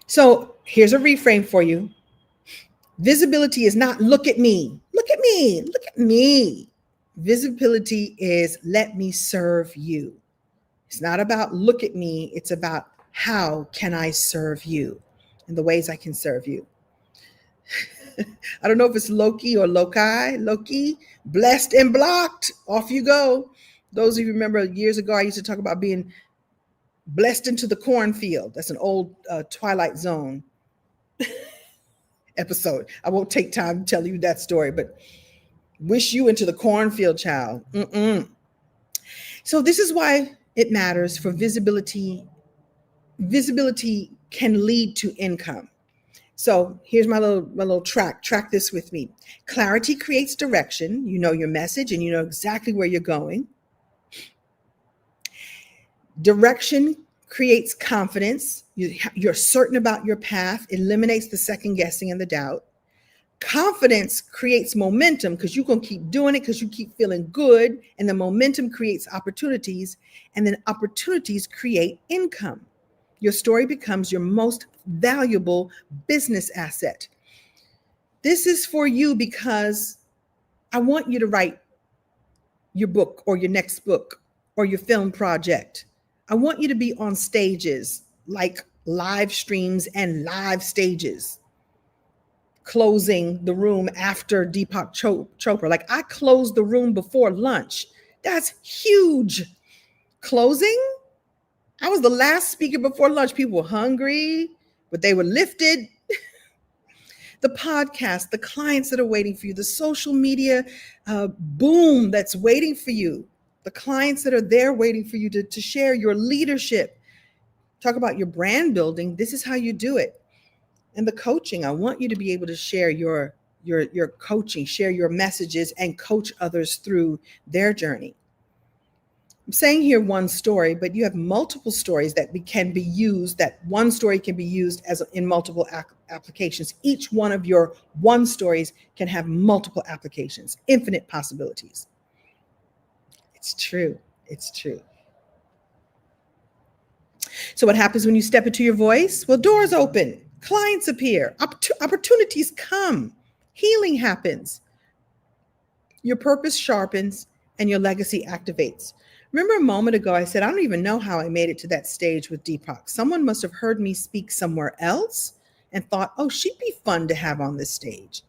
So here's a reframe for you. Visibility is not look at me, look at me, look at me. Visibility is let me serve you. It's not about look at me. It's about how can I serve you and the ways I can serve you. I don't know if it's Loki or Loki, blessed and blocked. Off you go. Those of you remember years ago, I used to talk about being blessed into the cornfield. That's an old Twilight Zone episode. I won't take time to tell you that story, but wish you into the cornfield, child. So this is why it matters for visibility. Visibility can lead to income. So here's my little track. Track this with me. Clarity creates direction. You know your message and you know exactly where you're going. Direction creates confidence. You're certain about your path, eliminates the second guessing and the doubt. Confidence creates momentum because you're going to keep doing it because you keep feeling good. And the momentum creates opportunities. And then opportunities create income. Your story becomes your most valuable business asset. This is for you because I want you to write your book or your next book or your film project. I want you to be on stages like live streams and live stages, closing the room after Deepak Chopra. Like I closed the room before lunch. That's huge. Closing? I was the last speaker before lunch. People were hungry, but they were lifted. The podcast, the clients that are waiting for you, the social media boom that's waiting for you, the clients that are there waiting for you to share your leadership. Talk about your brand building. This is how you do it. And the coaching, I want you to be able to share your coaching, share your messages, and coach others through their journey. I'm saying here one story, but you have multiple stories that can be used, that one story can be used as in multiple applications. Each one of your one stories can have multiple applications, infinite possibilities. It's true. It's true. So what happens when you step into your voice? Well, doors open, clients appear, opportunities come, healing happens, your purpose sharpens, and your legacy activates. Remember a moment ago, I said, I don't even know how I made it to that stage with Deepak. Someone must have heard me speak somewhere else and thought, oh, she'd be fun to have on this stage.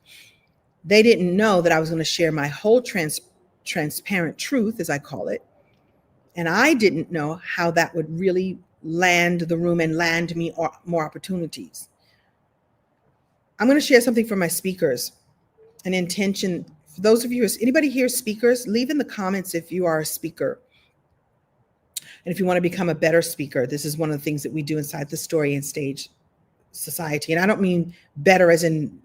They didn't know that I was going to share my whole transparent truth, as I call it. And I didn't know how that would really land the room and land me more opportunities. I'm going to share something from my speakers, an intention. For those of you, anybody here speakers, leave in the comments if you are a speaker. And if you want to become a better speaker, this is one of the things that we do inside the Story and Stage Society. And I don't mean better as in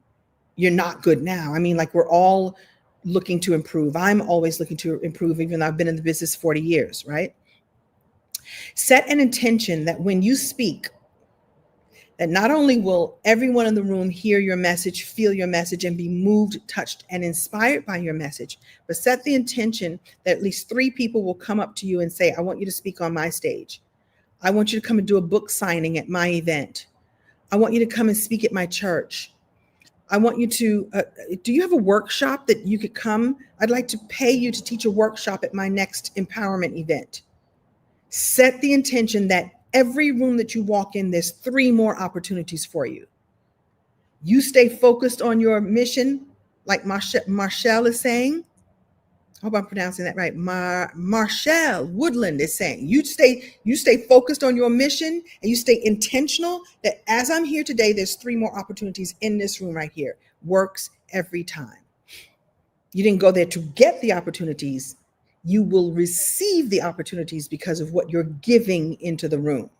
you're not good now. I mean, like we're all looking to improve. I'm always looking to improve, even though I've been in the business 40 years, right? Set an intention that when you speak, that not only will everyone in the room hear your message, feel your message, and be moved, touched, and inspired by your message, but set the intention that at least 3 people will come up to you and say, I want you to speak on my stage. I want you to come and do a book signing at my event. I want you to come and speak at my church. I want you to, do you have a workshop that you could come? I'd like to pay you to teach a workshop at my next empowerment event. Set the intention that every room that you walk in, there's 3 more opportunities for you. You stay focused on your mission, like Marshall is saying. I hope I'm pronouncing that right. Marshall Woodland is saying, you stay focused on your mission and you stay intentional that as I'm here today, there's 3 more opportunities in this room right here. Works every time. You didn't go there to get the opportunities. You will receive the opportunities because of what you're giving into the room.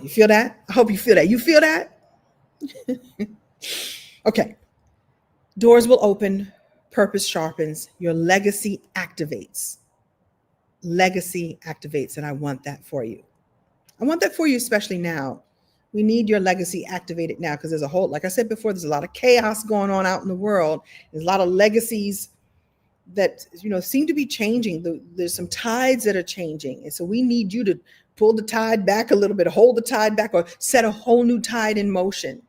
You feel that? I hope you feel that. You feel that? Okay. Doors will open, purpose sharpens, your legacy activates. Legacy activates, and I want that for you. I want that for you, especially now. We need your legacy activated now because there's a whole, like I said before, there's a lot of chaos going on out in the world. There's a lot of legacies that seem to be changing. There's some tides that are changing, and so we need you to pull the tide back a little bit, hold the tide back, or set a whole new tide in motion,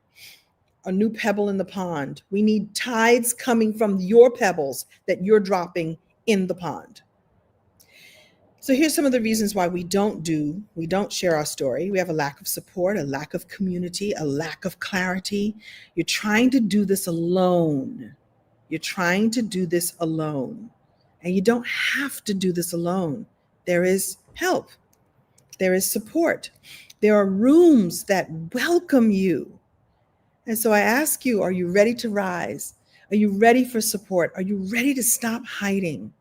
a new pebble in the pond. We need tides coming from your pebbles that you're dropping in the pond. So here's some of the reasons why we don't share our story. We have a lack of support, a lack of community, a lack of clarity. You're trying to do this alone. You're trying to do this alone. And you don't have to do this alone. There is help. There is support. There are rooms that welcome you. And so I ask you, are you ready to rise? Are you ready for support? Are you ready to stop hiding?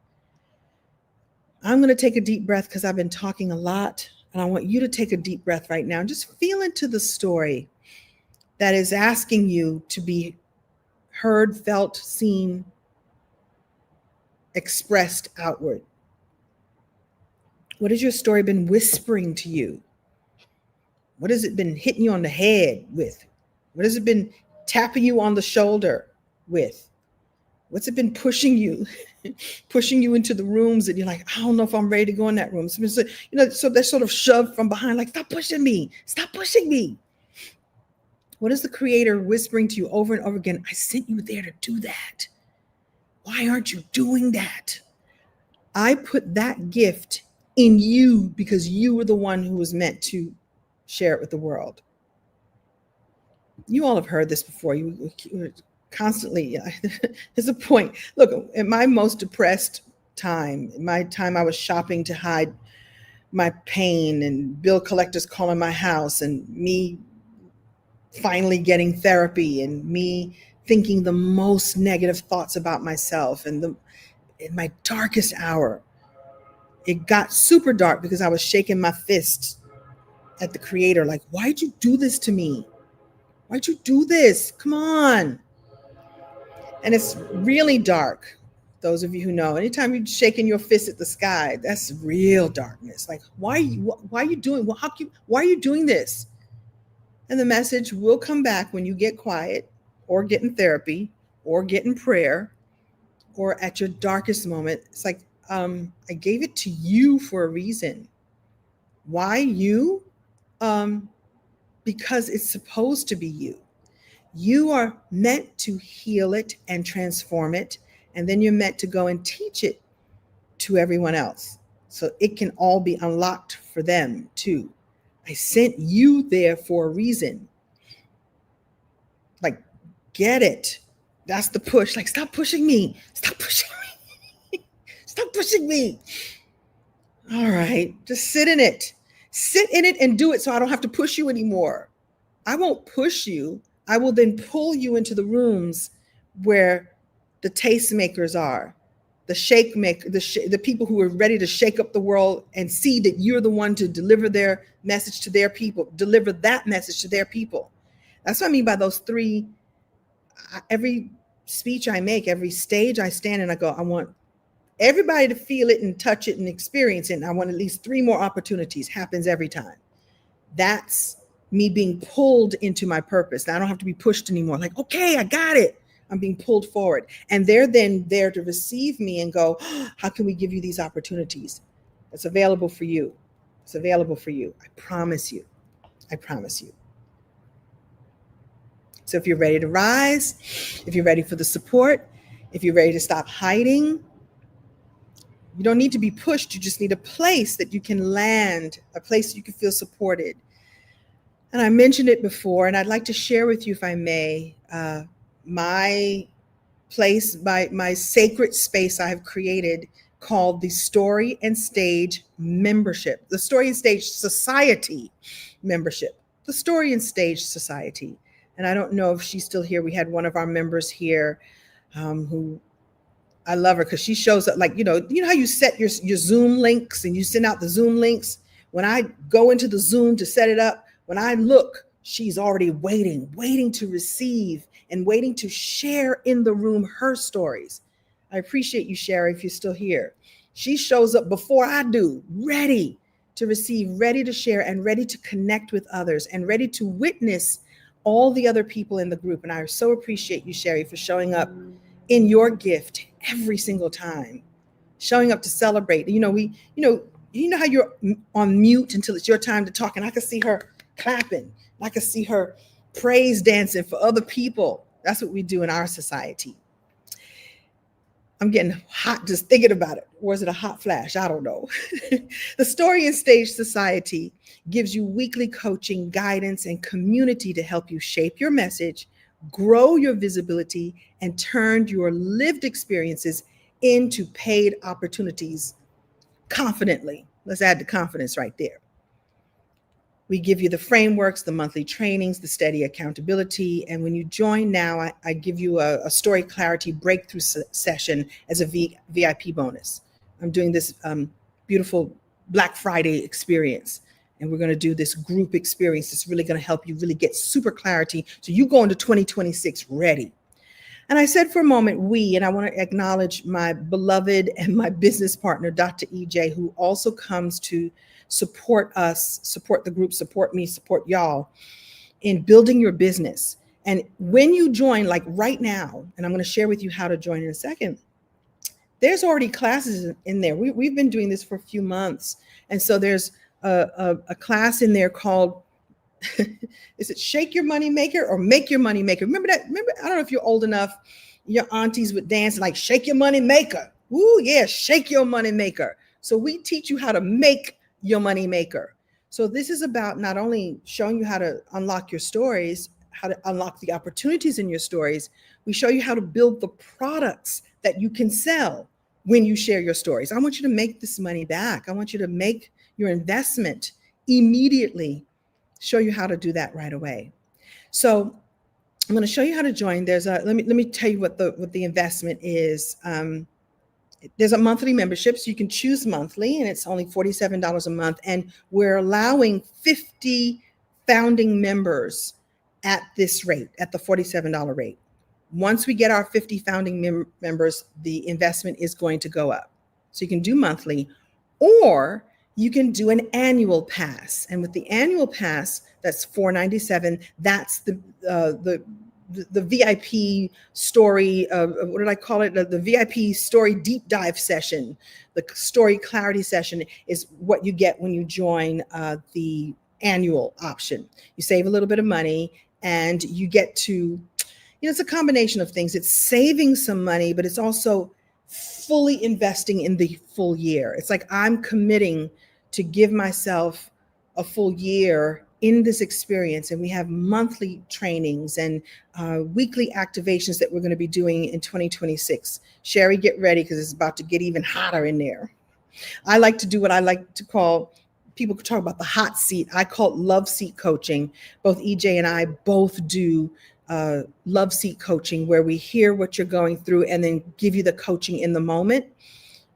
I'm going to take a deep breath because I've been talking a lot, and I want you to take a deep breath right now and just feel into the story that is asking you to be heard, felt, seen, expressed outward. What has your story been whispering to you? What has it been hitting you on the head with? What has it been tapping you on the shoulder with? What's it been pushing you, pushing you into the rooms that you're like, I don't know if I'm ready to go in that room. So, so they're sort of shoved from behind, like, stop pushing me, stop pushing me. What is the Creator whispering to you over and over again? I sent you there to do that. Why aren't you doing that? I put that gift in you because you were the one who was meant to share it with the world. You all have heard this before. You constantly, there's a point. Look, at my most depressed time, my time I was shopping to hide my pain and bill collectors calling my house and me finally getting therapy and me thinking the most negative thoughts about myself, and in my darkest hour, it got super dark because I was shaking my fist at the Creator, like, why'd you do this to me? Why'd you do this? Come on. And it's really dark. Those of you who know, anytime you're shaking your fist at the sky, that's real darkness. Like, why are you doing? Why are you doing this? And the message will come back when you get quiet, or get in therapy, or get in prayer, or at your darkest moment. It's like, I gave it to you for a reason. Why you? Because it's supposed to be you. You are meant to heal it and transform it, and then you're meant to go and teach it to everyone else so it can all be unlocked for them too. I sent you there for a reason. Like, get it. That's the push. Like, stop pushing me. Stop pushing me. Stop pushing me. All right, just sit in it. Sit in it and do it so I don't have to push you anymore. I won't push you. I will then pull you into the rooms where the tastemakers are, the shake maker, the people who are ready to shake up the world and see that you're the one to deliver their message to their people, deliver that message to their people. That's what I mean by those three. Every speech I make, every stage I stand in, I go, I want everybody to feel it and touch it and experience it. And I want at least 3 more opportunities. Happens every time. That's me being pulled into my purpose. Now I don't have to be pushed anymore. Like, okay, I got it. I'm being pulled forward. And they're then there to receive me and go, oh, how can we give you these opportunities? It's available for you. It's available for you. I promise you. I promise you. So if you're ready to rise, if you're ready for the support, if you're ready to stop hiding, you don't need to be pushed. You just need a place that you can land, a place that you can feel supported. And I mentioned it before, and I'd like to share with you, if I may, my place, my sacred space I have created called the Story and Stage Membership, the Story and Stage Society membership, the Story and Stage Society. And I don't know if she's still here. We had one of our members here who, I love her because she shows up like, you know how you set your Zoom links and you send out the Zoom links? When I go into the Zoom to set it up, when I look, she's already waiting to receive and waiting to share in the room her stories. I appreciate you, Sherry, if you're still here. She shows up before I do, ready to receive, ready to share, and ready to connect with others, and ready to witness all the other people in the group. And I so appreciate you, Sherry, for showing up in your gift every single time, showing up to celebrate. You know how you're on mute until it's your time to talk, and I can see her clapping. I can see her praise dancing for other people. That's what we do in our society. I'm getting hot just thinking about it. Or is it a hot flash? I don't know. The Story and Stage Society gives you weekly coaching, guidance, and community to help you shape your message, grow your visibility, and turn your lived experiences into paid opportunities confidently. Let's add the confidence right there. We give you the frameworks, the monthly trainings, the steady accountability. And when you join now, I give you a story clarity breakthrough session as a VIP bonus. I'm doing this beautiful Black Friday experience. And we're going to do this group experience that's really going to help you really get super clarity so you go into 2026 ready. And I said for a moment, and I want to acknowledge my beloved and my business partner, Dr. EJ, who also comes to support us, support the group, support me, support y'all in building your business. And when you join, like right now, and I'm going to share with you how to join in a second, there's already classes in there. We've been doing this for a few months. And so there's a class in there called, is it Shake Your Money Maker or Make Your Money Maker? Remember that? Remember, I don't know if you're old enough, your aunties would dance like Shake Your Money Maker. Ooh, yeah, shake your money maker. So we teach you how to make your money maker. So this is about not only showing you how to unlock your stories, how to unlock the opportunities in your stories, we show you how to build the products that you can sell when you share your stories. I want you to make this money back. I want you to make your investment immediately. Show you how to do that right away. So I'm going to show you how to join. There's a let me tell you what the investment is. There's a monthly membership, so you can choose monthly, and it's only $47 a month. And we're allowing 50 founding members at this rate, at the $47 rate. Once we get our 50 founding members, the investment is going to go up. So you can do monthly, or you can do an annual pass. And with the annual pass, that's $497. That's the VIP story, what did I call it? The VIP story deep dive session, the story clarity session is what you get when you join the annual option. You save a little bit of money and you get to, it's a combination of things. It's saving some money, but it's also fully investing in the full year. It's like I'm committing to give myself a full year in this experience. And we have monthly trainings and weekly activations that we're going to be doing in 2026. Sherry, get ready because it's about to get even hotter in there. I like to do what I like to call, people talk about the hot seat. I call it love seat coaching. Both EJ and I both do love seat coaching, where we hear what you're going through and then give you the coaching in the moment.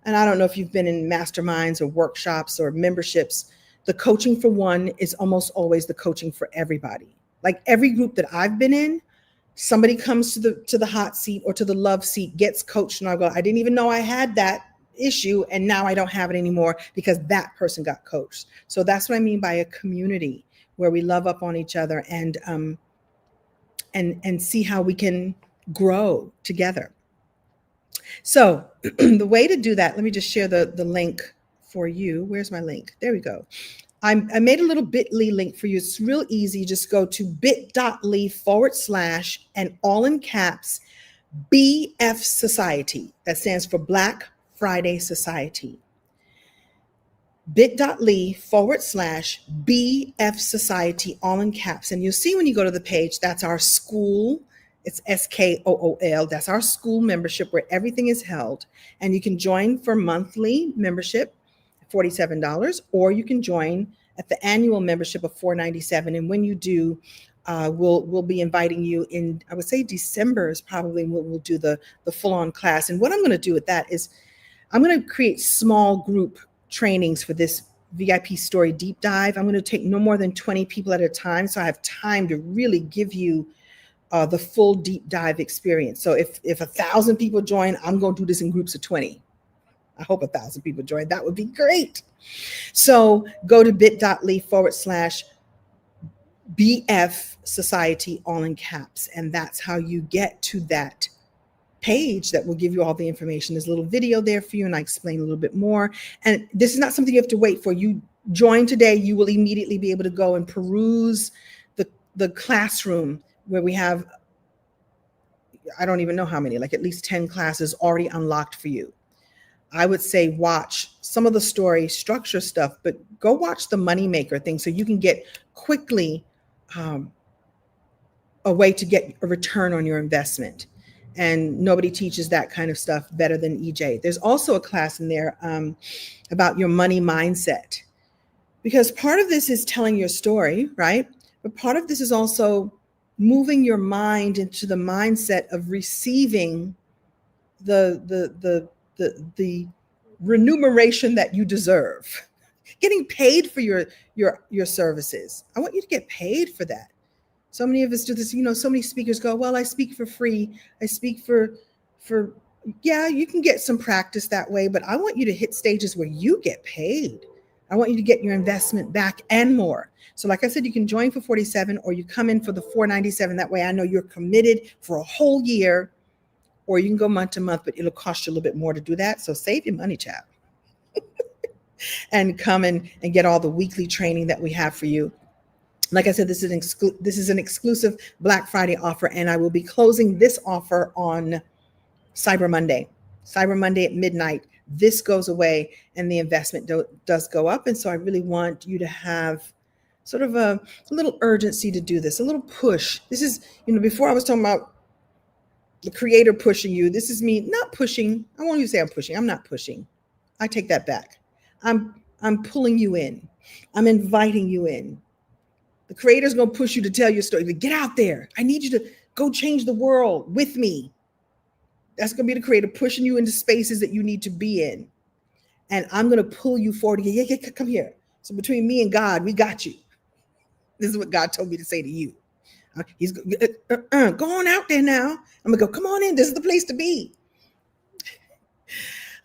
And I don't know if you've been in masterminds or workshops or memberships. The coaching for one is almost always the coaching for everybody. Like every group that I've been in, somebody comes to the hot seat or to the love seat, gets coached, and I go, I didn't even know I had that issue, and now I don't have it anymore because that person got coached. So that's what I mean by a community where we love up on each other and see how we can grow together. So the way to do that, let me just share the link for you. Where's my link? There we go. I made a little bit.ly link for you. It's real easy. Just go to bit.ly/ and all in caps, BF Society. That stands for Black Friday Society. bit.ly/ BF Society, all in caps. And you'll see when you go to the page, that's our school. It's SKOOL. That's our school membership where everything is held. And you can join for monthly membership, $47, or you can join at the annual membership of $497. And when you do, we'll be inviting you in, I would say December is probably when we'll do the full-on class. And what I'm going to do with that is I'm going to create small group trainings for this VIP story deep dive. I'm going to take no more than 20 people at a time, so I have time to really give you the full deep dive experience. So if 1,000 people join, I'm going to do this in groups of 20. I hope 1,000 people join. That would be great. So go to bit.ly/ BF Society, all in caps. And that's how you get to that page that will give you all the information. There's a little video there for you, and I explain a little bit more. And this is not something you have to wait for. You join today, you will immediately be able to go and peruse the classroom, where we have, I don't even know how many, like at least 10 classes already unlocked for you. I would say watch some of the story structure stuff, but go watch the moneymaker thing so you can get quickly a way to get a return on your investment. And nobody teaches that kind of stuff better than EJ. There's also a class in there about your money mindset, because part of this is telling your story, right? But part of this is also moving your mind into the mindset of receiving the remuneration that you deserve, getting paid for your services. I want you to get paid for that. So many of us do this, so many speakers go, well, I speak for free. I speak for, yeah, you can get some practice that way, but I want you to hit stages where you get paid. I want you to get your investment back and more. So like I said, you can join for 47 or you come in for the 497. That way I know you're committed for a whole year, or you can go month to month, but it'll cost you a little bit more to do that. So save your money, child, and come in and get all the weekly training that we have for you. Like I said, this is an exclusive Black Friday offer, and I will be closing this offer on Cyber Monday. Cyber Monday at midnight. This goes away and the investment does go up. And so I really want you to have sort of a little urgency to do this, a little push. This is, before I was talking about the creator pushing you. This is me not pushing. I won't even say I'm pushing. I'm not pushing. I take that back. I'm pulling you in. I'm inviting you in. The creator's going to push you to tell your story. Get out there. I need you to go change the world with me. That's going to be the creator pushing you into spaces that you need to be in. And I'm going to pull you forward. Yeah, come here. So between me and God, we got you. This is what God told me to say to you. He's go on out there now. I'm going to go, come on in. This is the place to be.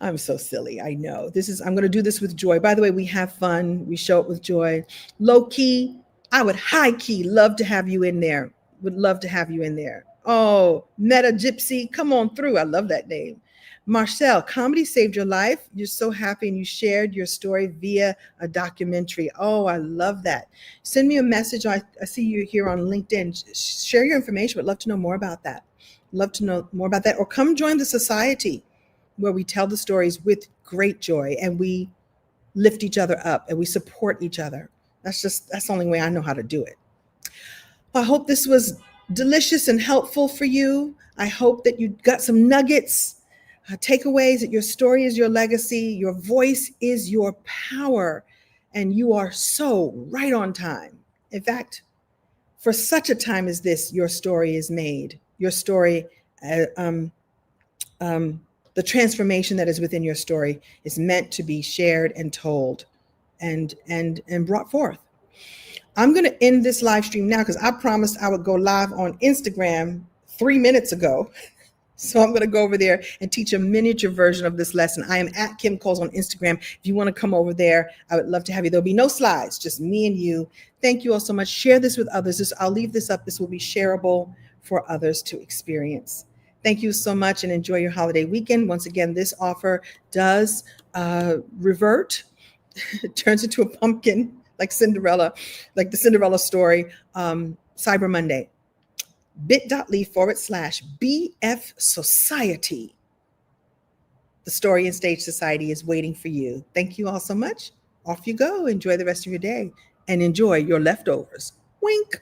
I'm so silly. I know. I'm going to do this with joy. By the way, we have fun. We show it with joy. Low key, I would high key love to have you in there. Would love to have you in there. Oh, Meta Gypsy, come on through. I love that name. Marcel, comedy saved your life. You're so happy and you shared your story via a documentary. Oh, I love that. Send me a message. I see you here on LinkedIn. Share your information. Would love to know more about that. Love to know more about that. Or come join the society where we tell the stories with great joy and we lift each other up and we support each other. That's the only way I know how to do it. I hope this was delicious and helpful for you. I hope that you got some nuggets, takeaways, that your story is your legacy, your voice is your power, and you are so right on time. In fact, for such a time as this, your story is made. Your story, the transformation that is within your story is meant to be shared and told and brought forth. I'm going to end this live stream now because I promised I would go live on Instagram 3 minutes ago. So I'm going to go over there and teach a miniature version of this lesson. I am at Kim Coles on Instagram. If you want to come over there, I would love to have you. There'll be no slides, just me and you. Thank you all so much. Share this with others. I'll leave this up. This will be shareable for others to experience. Thank you so much and enjoy your holiday weekend. Once again, this offer does revert. It turns into a pumpkin like Cinderella, like the Cinderella story, Cyber Monday. bit.ly/BF Society. The Story and Stage Society is waiting for you. Thank you all so much. Off you go. Enjoy the rest of your day and enjoy your leftovers. Wink.